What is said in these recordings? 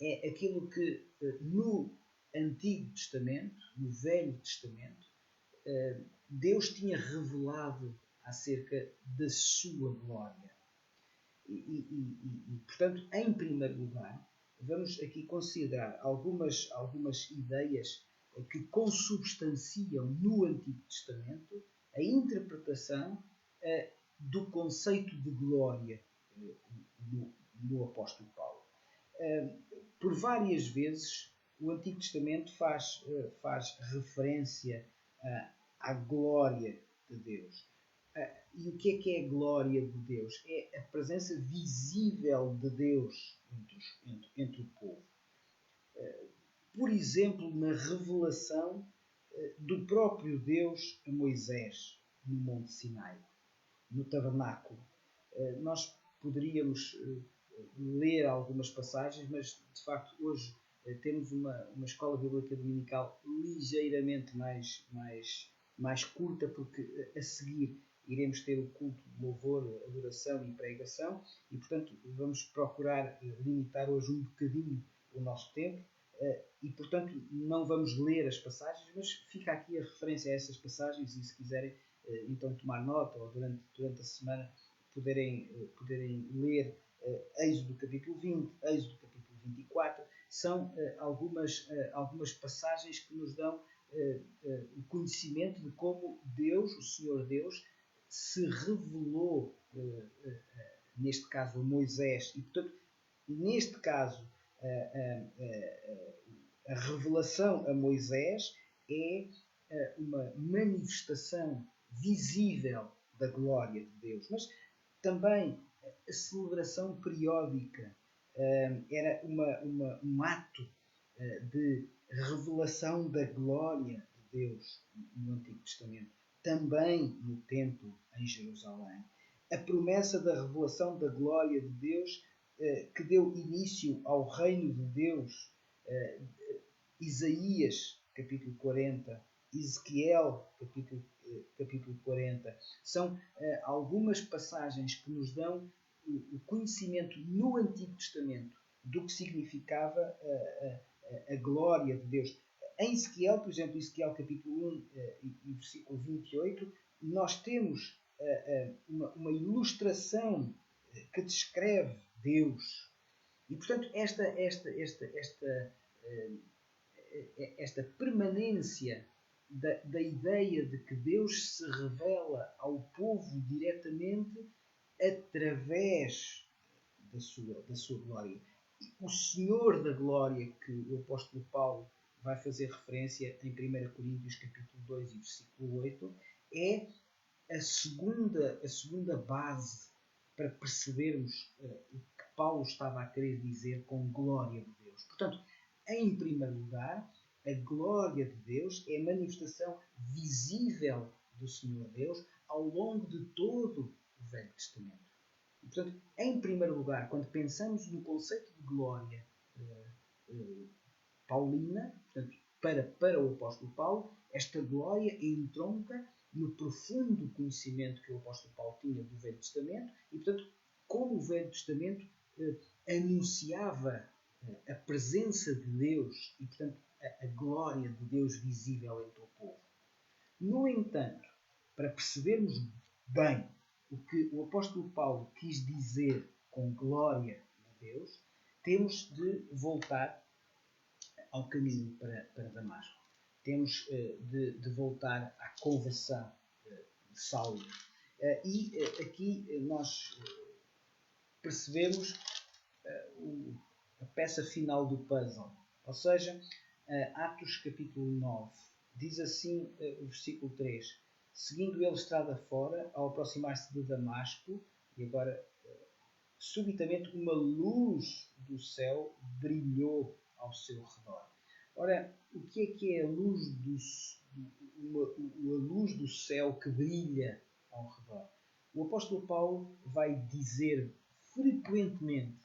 é aquilo que no Antigo Testamento, no Velho Testamento, Deus tinha revelado acerca da sua glória. Portanto, em primeiro lugar, vamos aqui considerar algumas ideias que consubstanciam no Antigo Testamento a interpretação do conceito de glória no apóstolo Paulo. Por várias vezes, o Antigo Testamento faz referência à glória de Deus. E o que é a glória de Deus? É a presença visível de Deus entre o povo. Por exemplo, na revelação do próprio Deus a Moisés no Monte Sinai, no tabernáculo. Nós poderíamos ler algumas passagens, mas de facto hoje temos uma escola bíblica dominical ligeiramente mais curta, porque a seguir iremos ter o culto de louvor, adoração e pregação, e portanto vamos procurar limitar hoje um bocadinho o nosso tempo, e portanto não vamos ler as passagens, mas fica aqui a referência a essas passagens, e se quiserem então tomar nota, ou durante a semana poderem ler Êxodo capítulo 20, Êxodo capítulo 24, são algumas passagens que nos dão o conhecimento de como Deus, o Senhor Deus, se revelou, neste caso a Moisés, e portanto, neste caso, a revelação a Moisés é uma manifestação visível da glória de Deus, mas também a celebração periódica era um ato de revelação da glória de Deus no Antigo Testamento, também no templo em Jerusalém. A promessa da revelação da glória de Deus que deu início ao reino de Deus, Isaías capítulo 40, Ezequiel capítulo 40, são algumas passagens que nos dão o conhecimento no Antigo Testamento do que significava a glória de Deus. Em Ezequiel, por exemplo, Ezequiel capítulo 1 e versículo 28, nós temos uma ilustração que descreve Deus. E, portanto, esta permanência da ideia de que Deus se revela ao povo diretamente através da sua glória. O Senhor da glória, que o apóstolo Paulo vai fazer referência em 1 Coríntios capítulo 2 e versículo 8, é a segunda base para percebermos o que Paulo estava a querer dizer com glória de Deus. Portanto, em primeiro lugar, a glória de Deus é a manifestação visível do Senhor Deus ao longo de todo o Velho Testamento. E, portanto, em primeiro lugar, quando pensamos no conceito de glória paulina, portanto, para o apóstolo Paulo, esta glória entronca no profundo conhecimento que o apóstolo Paulo tinha do Velho Testamento e, portanto, como o Velho Testamento anunciava a presença de Deus e, portanto, a glória de Deus visível entre o povo. No entanto, para percebermos bem o que o apóstolo Paulo quis dizer com glória de Deus, temos de voltar ao caminho para Damasco. Temos de voltar à conversão de Saulo. E aqui nós percebemos a peça final do puzzle. Ou seja, Atos capítulo 9. Diz assim o versículo 3. Seguindo ele estrada fora, ao aproximar-se de Damasco, e agora subitamente uma luz do céu brilhou ao seu redor. Ora, o que é a luz do céu que brilha ao redor? O apóstolo Paulo vai dizer frequentemente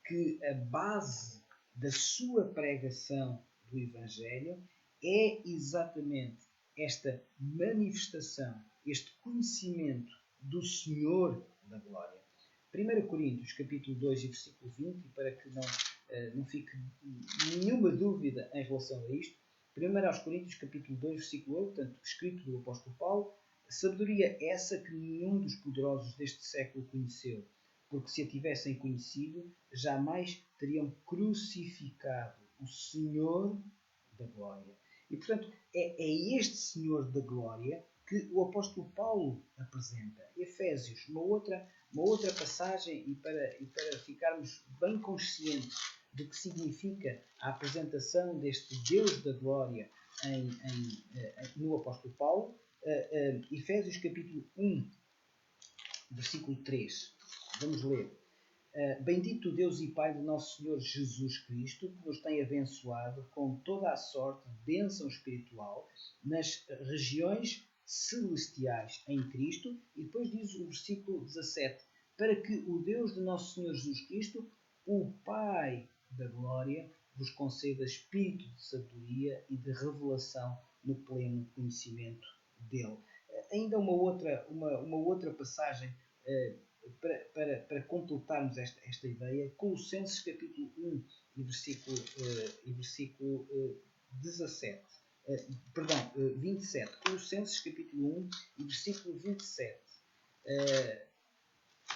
que a base da sua pregação do Evangelho é exatamente esta manifestação, este conhecimento do Senhor da glória. 1 Coríntios, capítulo 2 e versículo 20, e para que não não fique nenhuma dúvida em relação a isto. 1 Coríntios capítulo 2, versículo 8, portanto, escrito do apóstolo Paulo, sabedoria essa que nenhum dos poderosos deste século conheceu, porque se a tivessem conhecido, jamais teriam crucificado o Senhor da glória. E, portanto, é este Senhor da glória que o apóstolo Paulo apresenta. Efésios, uma outra passagem, e para ficarmos bem conscientes do que significa a apresentação deste Deus da glória no apóstolo Paulo, Efésios capítulo 1, versículo 3. Vamos ler. Bendito Deus e Pai de nosso Senhor Jesus Cristo, que nos tem abençoado com toda a sorte de bênção espiritual nas regiões celestiais em Cristo. E depois diz o versículo 17, para que o Deus de nosso Senhor Jesus Cristo, o Pai da glória, vos conceda espírito de sabedoria e de revelação no pleno conhecimento dele. Ainda uma outra passagem para completarmos esta ideia, Colossenses capítulo 1 e versículo 17. Perdão, 27. Colossenses capítulo 1 e versículo 27.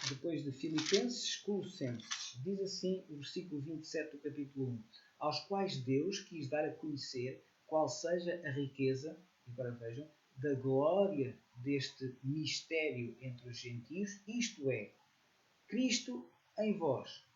Depois de Filipenses, Colossenses. Diz assim o versículo 27 do capítulo 1. Aos quais Deus quis dar a conhecer qual seja a riqueza, agora vejam, da glória deste mistério entre os gentios, isto é, Cristo em vós,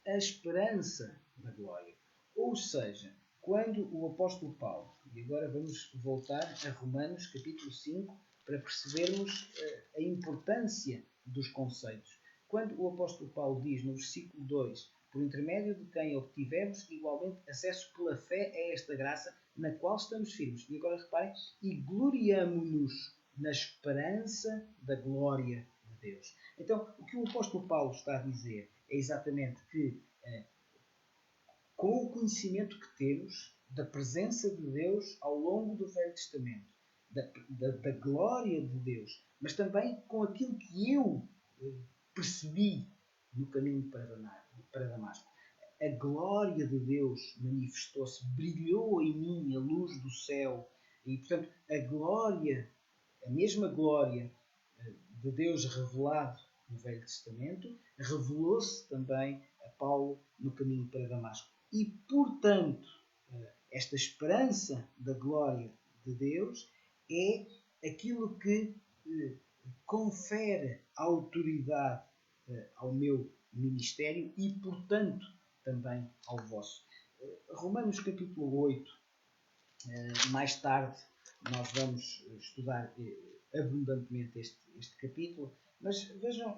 a esperança da glória. Ou seja, quando o apóstolo Paulo, e agora vamos voltar a Romanos capítulo 5, para percebermos a importância dos conceitos. Quando o apóstolo Paulo diz no versículo 2, por intermédio de quem obtivemos igualmente acesso pela fé a esta graça, na qual estamos firmes. E agora reparem, e gloriamo-nos na esperança da glória de Deus. Então, o que o apóstolo Paulo está a dizer é exatamente que, com o conhecimento que temos da presença de Deus ao longo do Velho Testamento, da glória de Deus, mas também com aquilo que eu percebi no caminho para Damasco. A glória de Deus manifestou-se, brilhou em mim a luz do céu, e portanto a mesma glória de Deus revelado no Velho Testamento, revelou-se também a Paulo no caminho para Damasco. E, portanto, esta esperança da glória de Deus é aquilo que confere autoridade ao meu ministério e, portanto, também ao vosso. Romanos capítulo 8, mais tarde nós vamos estudar abundantemente este capítulo, mas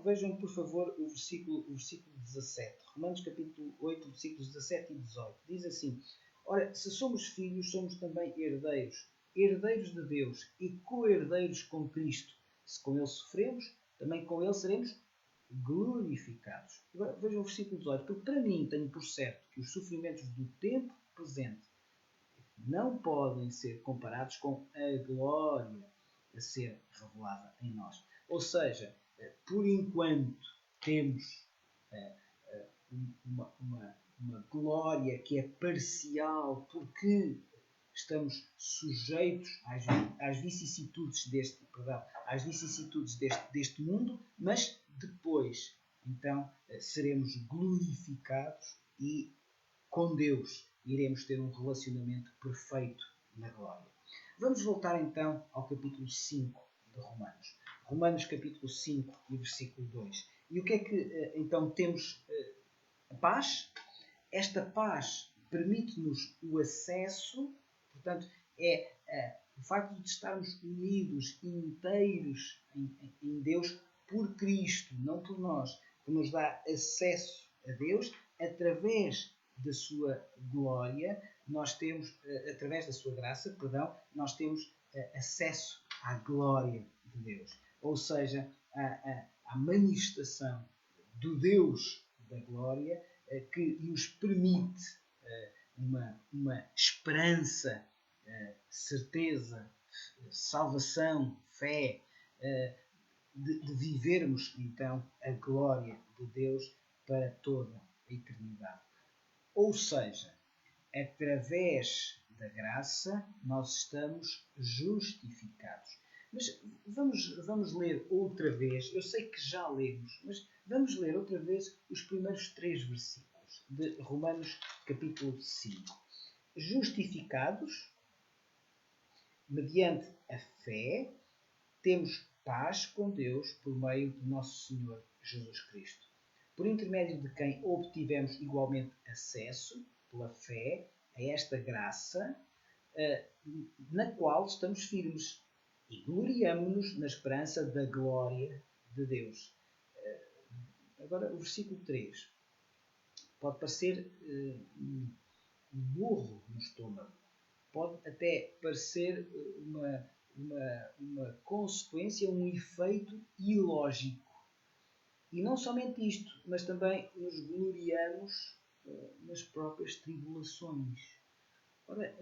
vejam por favor o versículo 17. Romanos capítulo 8, versículos 17 e 18. Diz assim, ora, se somos filhos, somos também herdeiros, herdeiros de Deus e co-herdeiros com Cristo. Se com Ele sofremos, também com Ele seremos glorificados. Agora vejam o versículo 18, porque para mim tenho por certo que os sofrimentos do tempo presente não podem ser comparados com a glória a ser revelada em nós. Ou seja, por enquanto temos uma glória que é parcial, porque estamos sujeitos às vicissitudes deste mundo, mas depois, então, seremos glorificados e com Deus iremos ter um relacionamento perfeito na glória. Vamos voltar então ao capítulo 5 de Romanos. Romanos capítulo 5 e versículo 2. E o que é que então temos? A paz. Esta paz permite-nos o acesso, portanto, o facto de estarmos unidos, inteiros em Deus por Cristo, não por nós, que nos dá acesso a Deus através da sua glória, nós temos, através da sua graça, nós temos acesso à glória de Deus. Ou seja, à manifestação do Deus da glória que nos permite uma esperança, certeza, salvação, fé, de vivermos então a glória de Deus para toda a eternidade. Ou seja, através da graça nós estamos justificados. Mas vamos ler outra vez, eu sei que já lemos, mas vamos ler outra vez os primeiros 3 versículos de Romanos capítulo 5. Justificados, mediante a fé, temos paz com Deus por meio de nosso Senhor Jesus Cristo, por intermédio de quem obtivemos igualmente acesso, pela fé, a esta graça, na qual estamos firmes e gloriamo-nos na esperança da glória de Deus. Agora, o versículo 3 pode parecer um burro no estômago, pode até parecer uma consequência, um efeito ilógico. E não somente isto, mas também nos gloriamos nas próprias tribulações. Ora,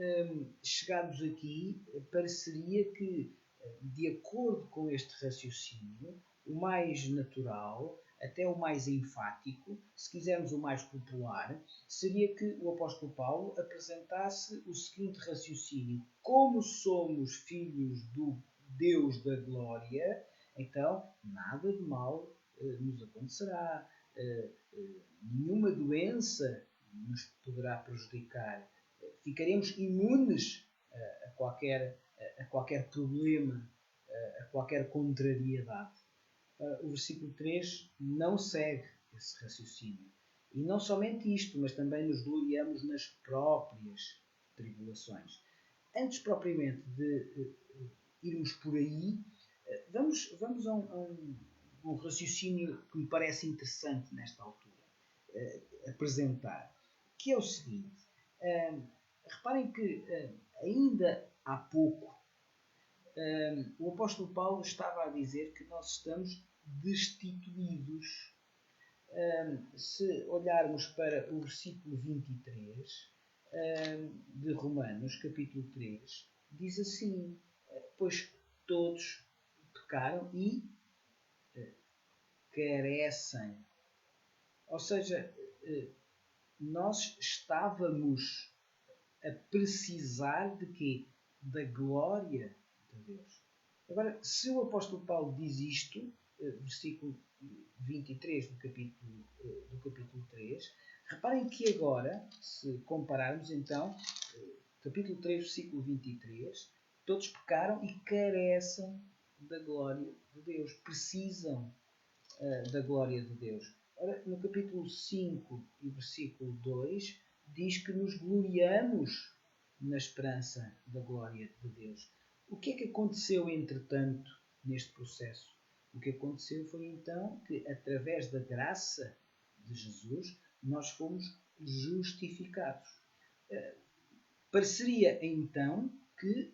chegados aqui, pareceria que, de acordo com este raciocínio, o mais natural, até o mais enfático, se quisermos o mais popular, seria que o apóstolo Paulo apresentasse o seguinte raciocínio: como somos filhos do Deus da glória, então nada de mal nos acontecerá, nenhuma doença nos poderá prejudicar, ficaremos imunes a qualquer problema, a qualquer contrariedade. O versículo 3 não segue esse raciocínio. E não somente isto, mas também nos gloriamos nas próprias tribulações. Antes propriamente de irmos por aí, vamos a um raciocínio que me parece interessante nesta altura apresentar, que é o seguinte. Reparem que ainda há pouco o apóstolo Paulo estava a dizer que nós estamos destituídos. Se olharmos para o versículo 23 de Romanos, capítulo 3, diz assim: pois todos pecaram e carecem. Ou seja, nós estávamos a precisar de quê? Da glória de Deus. Agora, se o apóstolo Paulo diz isto, versículo 23 do capítulo 3, reparem que agora, se compararmos então, capítulo 3, versículo 23, todos pecaram e carecem da glória de Deus, precisam da glória de Deus. Ora, no capítulo 5 e versículo 2, diz que nos gloriamos na esperança da glória de Deus. O que é que aconteceu, entretanto, neste processo? O que aconteceu foi, então, que, através da graça de Jesus, nós fomos justificados. Pareceria, então, que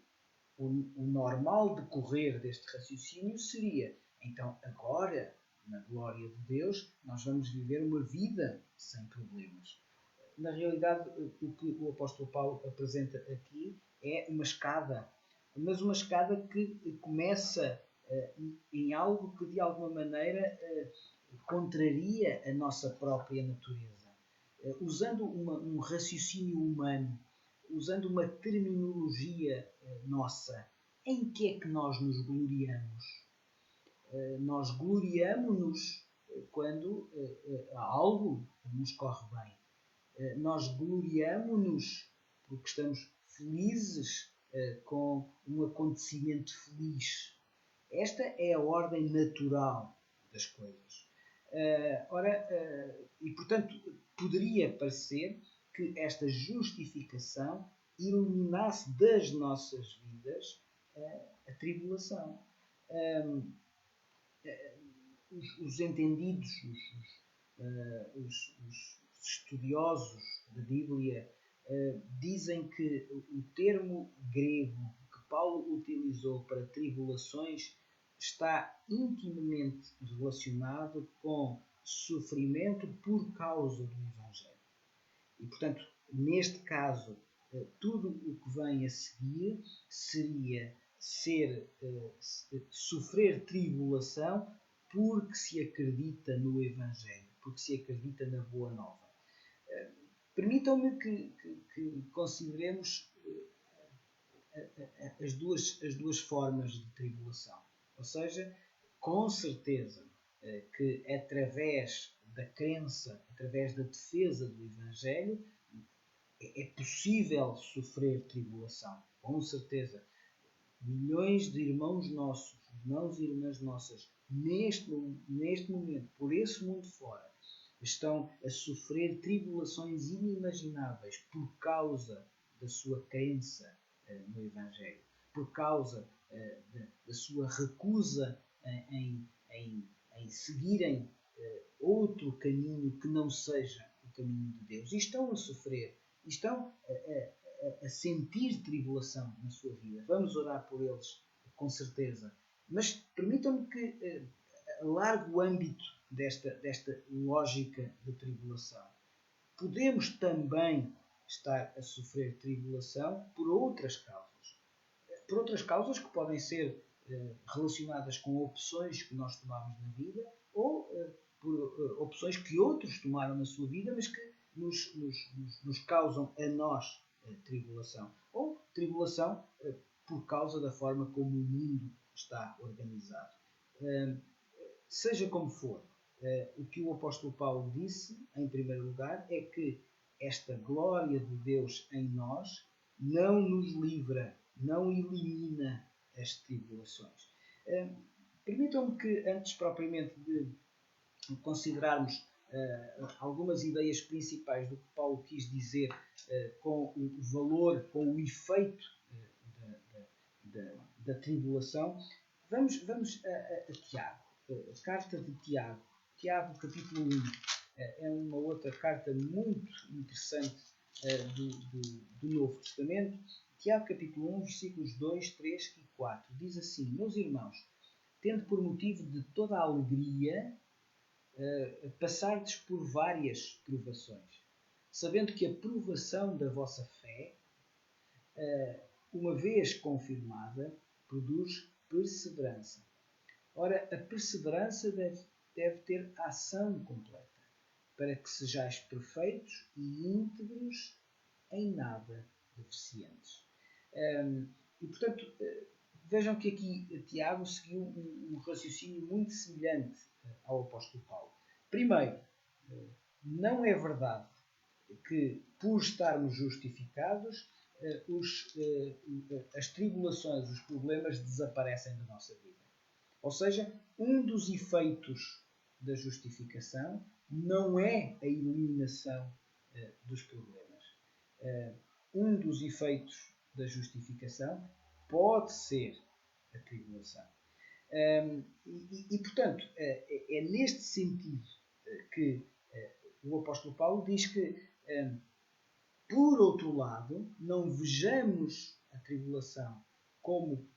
o normal decorrer deste raciocínio seria, então, agora, na glória de Deus, nós vamos viver uma vida sem problemas. Na realidade, o que o apóstolo Paulo apresenta aqui é uma escada, mas uma escada que começa em algo que de alguma maneira contraria a nossa própria natureza. Usando um raciocínio humano, usando uma terminologia nossa, em que é que nós nos gloriamos? Nós gloriamo-nos quando algo nos corre bem. Nós gloriamo-nos porque estamos felizes com um acontecimento feliz. Esta é a ordem natural das coisas. E portanto, poderia parecer que esta justificação eliminasse das nossas vidas a tribulação. Os entendidos, os estudiosos da Bíblia dizem que o termo grego que Paulo utilizou para tribulações está intimamente relacionado com sofrimento por causa do Evangelho. E, portanto, neste caso, tudo o que vem a seguir seria sofrer tribulação porque se acredita no Evangelho, porque se acredita na Boa Nova. Permitam-me que consideremos as duas formas de tribulação. Ou seja, com certeza que através da crença, através da defesa do Evangelho, é possível sofrer tribulação. Com certeza. Milhões de irmãos nossos, irmãos e irmãs nossas, neste momento, por esse mundo fora, estão a sofrer tribulações inimagináveis por causa da sua crença no Evangelho, por causa da sua recusa em seguirem outro caminho que não seja o caminho de Deus. E estão a sofrer, estão a sentir tribulação na sua vida. Vamos orar por eles, com certeza. Mas permitam-me que alargue o âmbito desta lógica de tribulação. Podemos também estar a sofrer tribulação por outras causas. Por outras causas que podem ser relacionadas com opções que nós tomamos na vida ou por opções que outros tomaram na sua vida, mas que nos causam a nós tribulação. Ou tribulação por causa da forma como o mundo está organizado. Seja como for, o que o apóstolo Paulo disse, em primeiro lugar, é que esta glória de Deus em nós não nos livra, não elimina as tribulações. Permitam-me que, antes propriamente de considerarmos algumas ideias principais do que Paulo quis dizer com o valor, com o efeito da tribulação, vamos a Tiago, a carta de Tiago. Tiago, capítulo 1, é uma outra carta muito interessante do Novo Testamento. Tiago, capítulo 1, versículos 2, 3 e 4. Diz assim: Meus irmãos, tendo por motivo de toda a alegria passardes por várias provações, sabendo que a provação da vossa fé, uma vez confirmada, produz perseverança. Ora, a perseverança deve ter ação completa, para que sejais perfeitos e íntegros, em nada deficientes. E, portanto, vejam que aqui Tiago seguiu um raciocínio muito semelhante ao apóstolo Paulo. Primeiro, não é verdade que, por estarmos justificados, as tribulações, os problemas desaparecem da nossa vida. Ou seja, um dos efeitos da justificação não é a eliminação dos problemas. Um dos efeitos da justificação pode ser a tribulação. Portanto, é neste sentido que o apóstolo Paulo diz que, por outro lado, não vejamos a tribulação como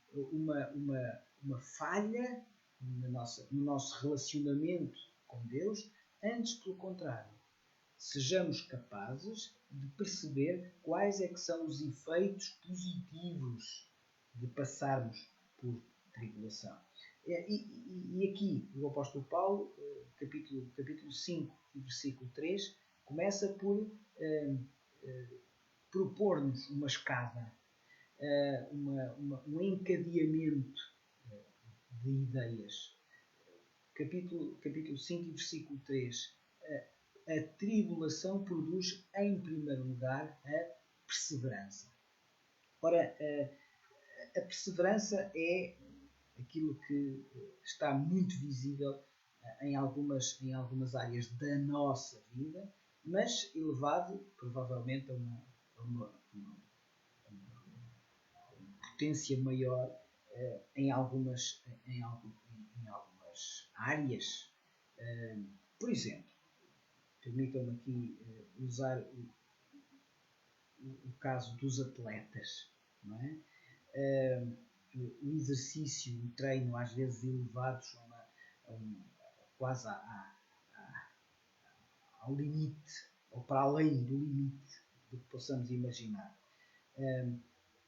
uma falha no nosso relacionamento com Deus, antes, pelo contrário, sejamos capazes de perceber quais é que são os efeitos positivos de passarmos por tribulação. E aqui o apóstolo Paulo, capítulo 5, versículo 3, começa por propor-nos uma escada, um encadeamento de ideias. Capítulo 5, versículo 3. A tribulação produz, em primeiro lugar, a perseverança. Ora, a perseverança é aquilo que está muito visível em algumas áreas da nossa vida, mas elevado, provavelmente, a uma potência maior em algumas áreas. Por exemplo, permitam-me aqui usar o caso dos atletas, não é? O exercício, o treino, às vezes elevados quase ao limite, ou para além do limite do que possamos imaginar.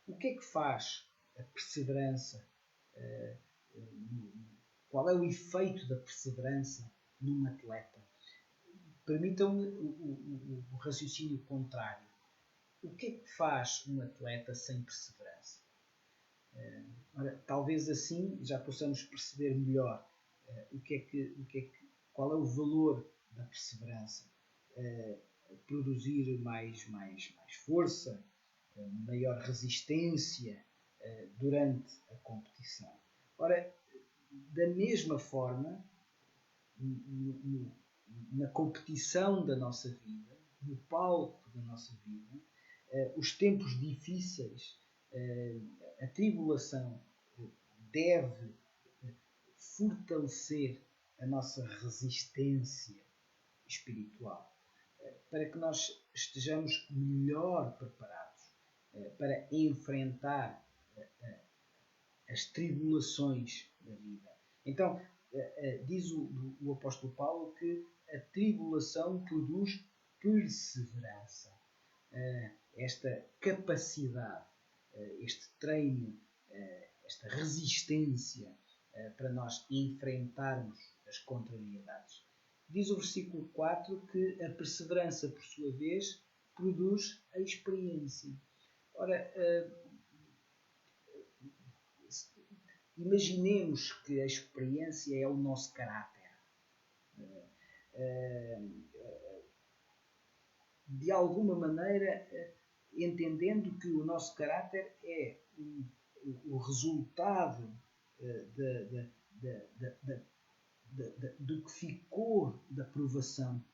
O que é que faz a perseverança? Qual é o efeito da perseverança num atleta? Permitam-me o raciocínio contrário. O que é que faz um atleta sem perseverança? Ora, talvez assim já possamos perceber melhor qual é o valor da perseverança. Produzir mais força, maior resistência durante a competição. Ora, da mesma forma, na competição da nossa vida, no palco da nossa vida, os tempos difíceis, a tribulação deve fortalecer a nossa resistência espiritual, para que nós estejamos melhor preparados para enfrentar as tribulações da vida. Então, diz o apóstolo Paulo que a tribulação produz perseverança. Esta capacidade, este treino, esta resistência para nós enfrentarmos as contrariedades. Diz o versículo 4 que a perseverança, por sua vez, produz a experiência. Ora, imaginemos que a experiência é o nosso caráter. De alguma maneira, entendendo que o nosso caráter é o resultado do que ficou da provação.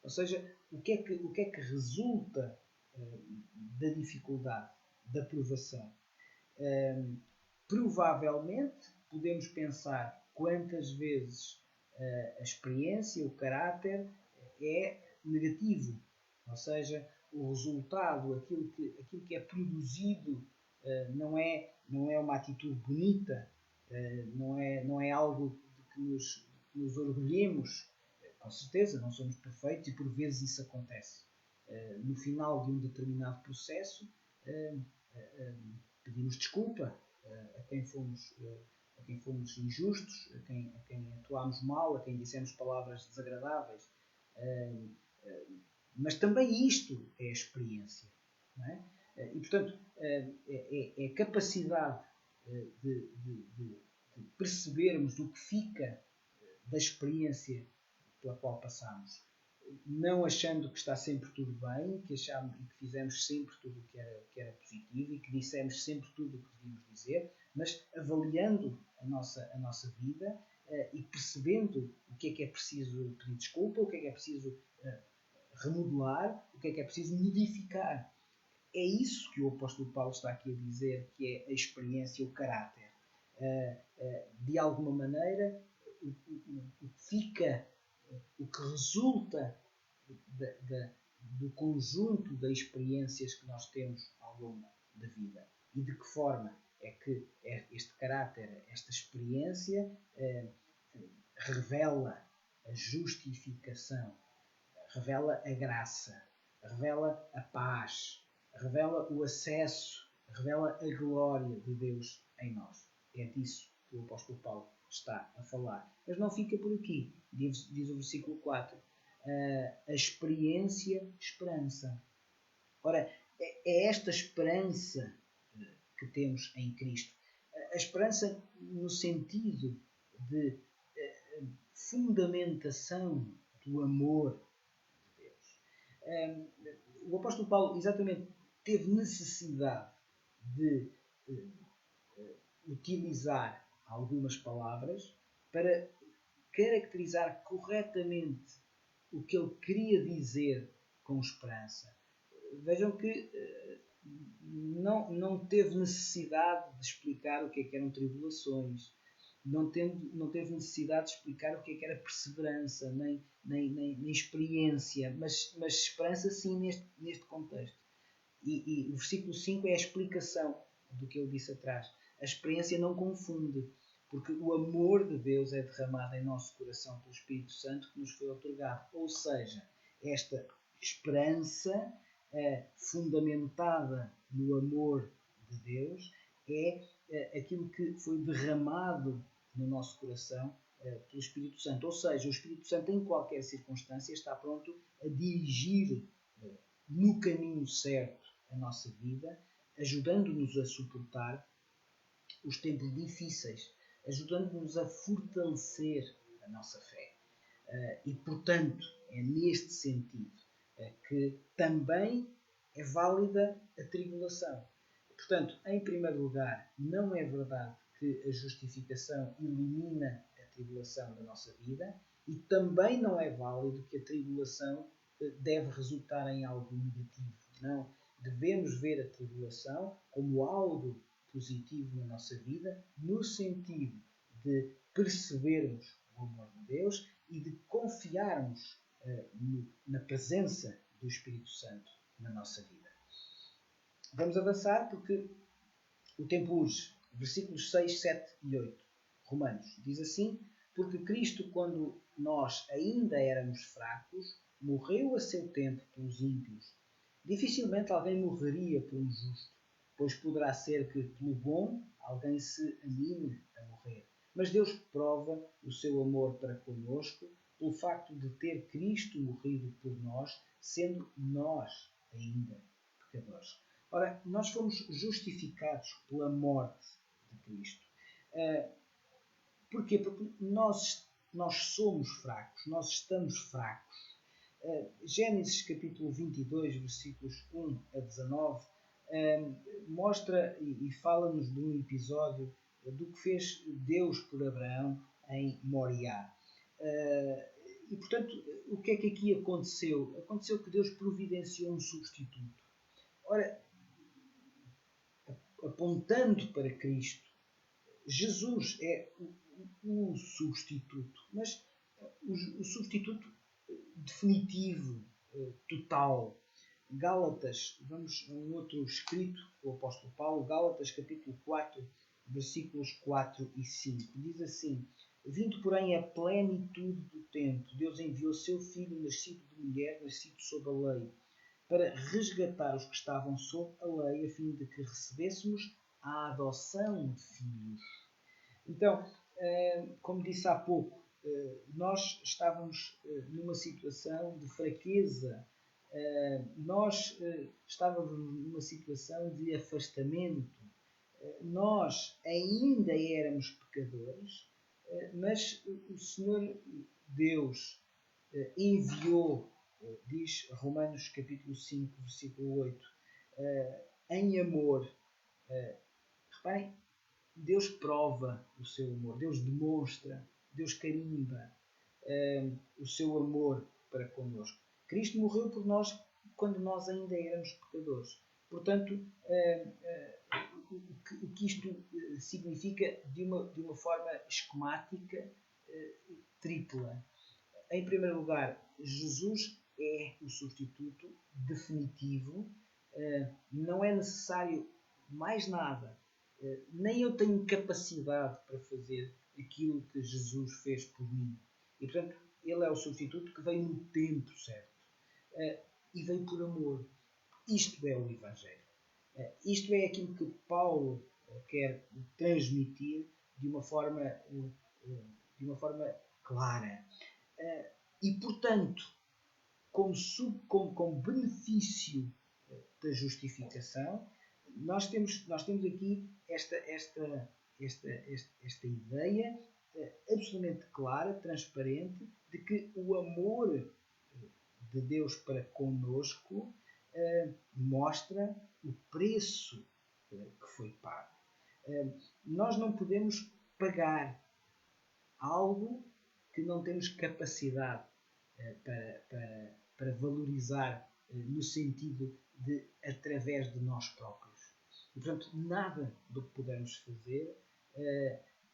Ou seja, o que é que resulta da dificuldade, da provação? Provavelmente podemos pensar quantas vezes a experiência, o caráter é negativo, ou seja, o resultado, aquilo que é produzido não é uma atitude bonita, não é algo de que nos orgulhemos. Com certeza não somos perfeitos e por vezes isso acontece. No final de um determinado processo pedimos desculpa a quem fomos injustos, a quem atuámos mal, a quem dissemos palavras desagradáveis. Mas também isto é experiência. Não é? E, portanto, é a capacidade de percebermos o que fica da experiência pela qual passamos, não achando que está sempre tudo bem, que achamos e que fizemos sempre tudo o que era positivo e que dissemos sempre tudo o que devíamos dizer, mas avaliando a nossa vida e percebendo o que é preciso pedir desculpa, o que é preciso remodelar, o que é preciso modificar. É isso que o apóstolo Paulo está aqui a dizer, que é a experiência, o caráter. De alguma maneira, o que fica, o que resulta do conjunto de experiências que nós temos ao longo da vida. E de que forma é que este caráter, esta experiência, revela a justificação, revela a graça, revela a paz, revela o acesso, revela a glória de Deus em nós. É disso que o apóstolo Paulo está a falar. Mas não fica por aqui. Diz o versículo 4. A experiência, esperança. Ora, é esta esperança que temos em Cristo. A esperança no sentido de fundamentação do amor de Deus. O apóstolo Paulo exatamente teve necessidade de utilizar algumas palavras para caracterizar corretamente o que ele queria dizer com esperança. Vejam que não teve necessidade de explicar o que eram tribulações, não teve necessidade de explicar o que era perseverança, nem experiência, mas esperança sim neste contexto. E o versículo 5 é a explicação do que ele disse atrás. A experiência não confunde, porque o amor de Deus é derramado em nosso coração pelo Espírito Santo que nos foi otorgado. Ou seja, esta esperança fundamentada no amor de Deus é aquilo que foi derramado no nosso coração pelo Espírito Santo. Ou seja, o Espírito Santo em qualquer circunstância está pronto a dirigir no caminho certo a nossa vida, ajudando-nos a suportar os tempos difíceis, ajudando-nos a fortalecer a nossa fé. E, portanto, é neste sentido que também é válida a tribulação. Portanto, em primeiro lugar, não é verdade que a justificação elimina a tribulação da nossa vida e também não é válido que a tribulação deve resultar em algo negativo. Não. Devemos ver a tribulação como algo positivo na nossa vida, no sentido de percebermos o amor de Deus e de confiarmos na presença do Espírito Santo na nossa vida. Vamos avançar porque o tempo urge. Versículos 6, 7 e 8. Romanos. Diz assim: porque Cristo, quando nós ainda éramos fracos, morreu a seu tempo pelos ímpios. Dificilmente alguém morreria por um justo, pois poderá ser que, pelo bom, alguém se anime a morrer. Mas Deus prova o seu amor para conosco pelo facto de ter Cristo morrido por nós, sendo nós ainda pecadores. Ora, nós fomos justificados pela morte de Cristo. Porquê? Porque nós somos fracos, nós estamos fracos. Gênesis capítulo 22, versículos 1 a 19, mostra e fala-nos de um episódio do que fez Deus por Abraão em Moriá. E, portanto, o que é que aqui aconteceu? Aconteceu que Deus providenciou um substituto. Ora, apontando para Cristo, Jesus é o substituto, mas o substituto definitivo, total. Gálatas, vamos a um outro escrito do apóstolo Paulo, Gálatas capítulo 4, versículos 4 e 5. Diz assim: vindo, porém, a plenitude do tempo, Deus enviou seu Filho, nascido de mulher, nascido sob a lei, para resgatar os que estavam sob a lei, a fim de que recebêssemos a adoção de filhos. Então, como disse há pouco, nós estávamos numa situação de fraqueza, nós estávamos numa situação de afastamento, nós ainda éramos pecadores, mas o Senhor Deus enviou, diz Romanos capítulo 5, versículo 8, em amor. Reparem, Deus prova o seu amor, Deus demonstra, Deus carimba o seu amor para connosco. Cristo morreu por nós quando nós ainda éramos pecadores. Portanto, o que isto significa de uma forma esquemática tripla. Em primeiro lugar, Jesus é o substituto definitivo. Não é necessário mais nada. Nem eu tenho capacidade para fazer aquilo que Jesus fez por mim. E, portanto, ele é o substituto que veio no tempo certo. E veio por amor. Isto é o Evangelho. Isto é aquilo que Paulo quer transmitir de uma forma clara. E, portanto, como benefício da justificação, nós temos aqui esta ideia absolutamente clara, transparente, de que o amor de Deus para conosco mostra o preço que foi pago. Nós não podemos pagar algo que não temos capacidade para valorizar no sentido de através de nós próprios. E, portanto, nada do que pudermos fazer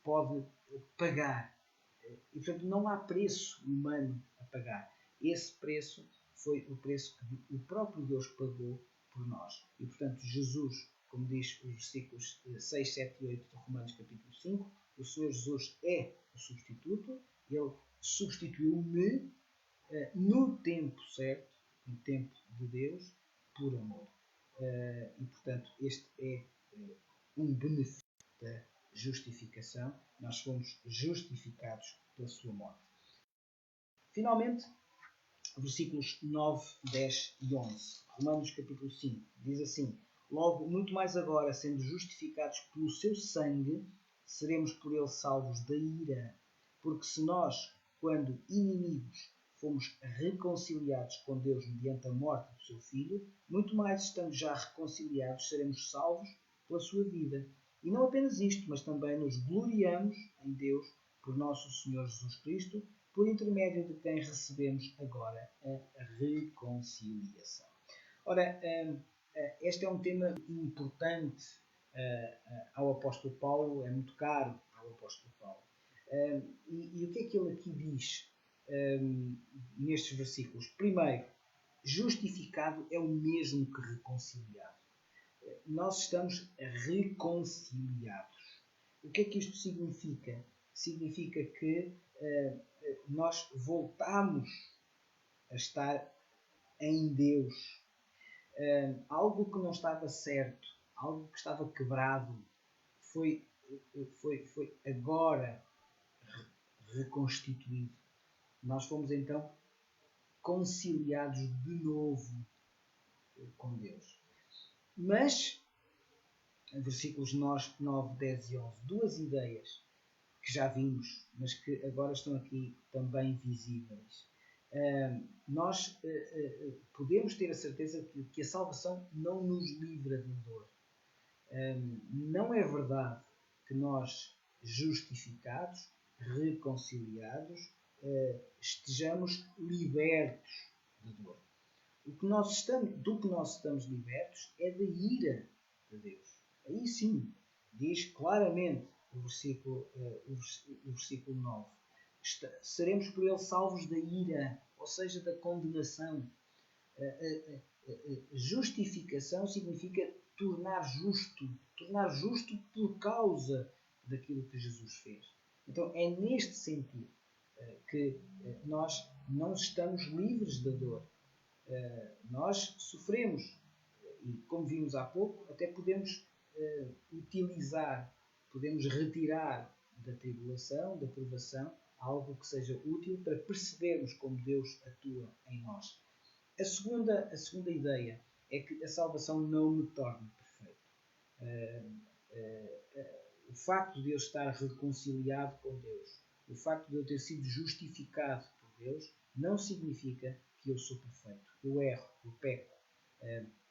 pode pagar. E, portanto, não há preço humano a pagar. Esse preço foi o preço que o próprio Deus pagou por nós. E, portanto, Jesus, como diz os versículos 6, 7 e 8 de Romanos capítulo 5, o Senhor Jesus é o substituto. Ele substituiu-me no tempo certo, no tempo de Deus, por amor. E, portanto, este é um benefício da justificação, nós fomos justificados pela sua morte. Finalmente, versículos 9, 10 e 11. Romanos capítulo 5 diz assim: logo, muito mais agora, sendo justificados pelo seu sangue, seremos por ele salvos da ira. Porque se nós, quando inimigos, fomos reconciliados com Deus mediante a morte do seu Filho, muito mais, estando já reconciliados, seremos salvos pela sua vida. E não apenas isto, mas também nos gloriamos em Deus por nosso Senhor Jesus Cristo, por intermédio de quem recebemos agora a reconciliação. Ora, este é um tema importante ao apóstolo Paulo, é muito caro ao apóstolo Paulo. E o que é que ele aqui diz nestes versículos? Primeiro, justificado é o mesmo que reconciliado. Nós estamos reconciliados. O que é que isto significa? Significa que nós voltamos a estar em Deus. Algo que não estava certo, algo que estava quebrado, foi agora reconstituído. Nós fomos então conciliados de novo com Deus. Mas, versículos 9, 10 e 11, duas ideias que já vimos, mas que agora estão aqui também visíveis. Nós podemos ter a certeza que a salvação não nos livra de dor. Não é verdade que nós, justificados, reconciliados, estejamos libertos de dor. Do que nós estamos libertos é da ira de Deus. Aí sim, diz claramente o versículo 9. Seremos por ele salvos da ira, ou seja, da condenação. Justificação significa tornar justo por causa daquilo que Jesus fez. Então é neste sentido que nós não estamos livres da dor. Nós sofremos e, como vimos há pouco, até podemos podemos retirar da tribulação, da provação, algo que seja útil para percebermos como Deus atua em nós. A segunda ideia é que a salvação não me torna perfeito. O facto de eu estar reconciliado com Deus, o facto de eu ter sido justificado por Deus, não significa que eu sou perfeito. Eu erro, eu peco,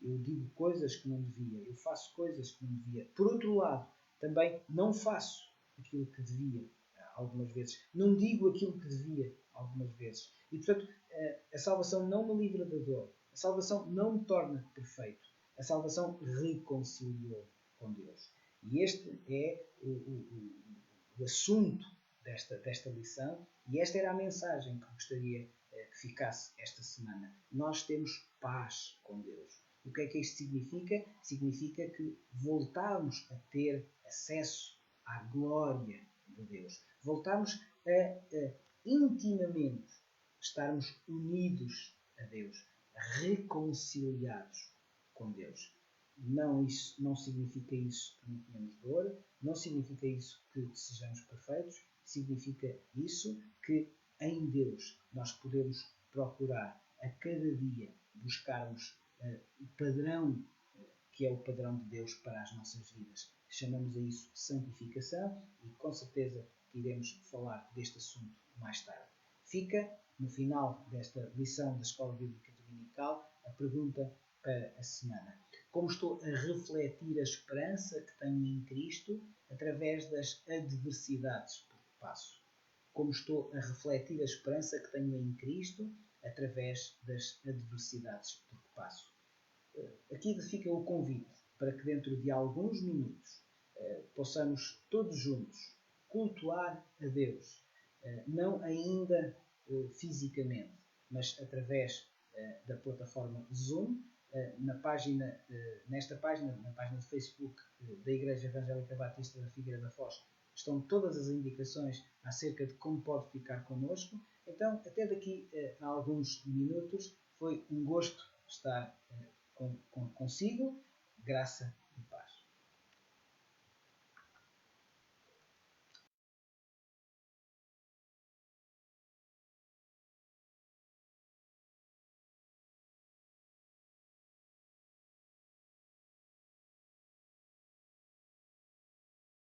eu digo coisas que não devia, eu faço coisas que não devia. Por outro lado, também não faço aquilo que devia, algumas vezes. Não digo aquilo que devia, algumas vezes. E, portanto, a salvação não me livra da dor. A salvação não me torna perfeito. A salvação reconciliou com Deus. E este é o assunto desta lição. E esta era a mensagem que gostaria que ficasse esta semana. Nós temos paz com Deus. O que é que isto significa? Significa que voltamos a ter acesso à glória de Deus. Voltamos a intimamente estarmos unidos a Deus, reconciliados com Deus. Não significa isso que não tenhamos dor, não significa isso que sejamos perfeitos, significa isso que em Deus nós podemos procurar a cada dia buscarmos o padrão que é o padrão de Deus para as nossas vidas. Chamamos a isso santificação e com certeza que iremos falar deste assunto mais tarde. Fica, no final desta lição da Escola Bíblica Dominical, a pergunta para a semana. Como estou a refletir a esperança que tenho em Cristo através das adversidades por que passo? Como estou a refletir a esperança que tenho em Cristo através das adversidades por que passo? Aqui fica o convite para que dentro de alguns minutos possamos todos juntos cultuar a Deus, não ainda fisicamente, mas através da plataforma Zoom, na página do Facebook da Igreja Evangélica Batista da Figueira da Foz, estão todas as indicações acerca de como pode ficar connosco. Então, até daqui a alguns minutos, foi um gosto estar consigo. Graça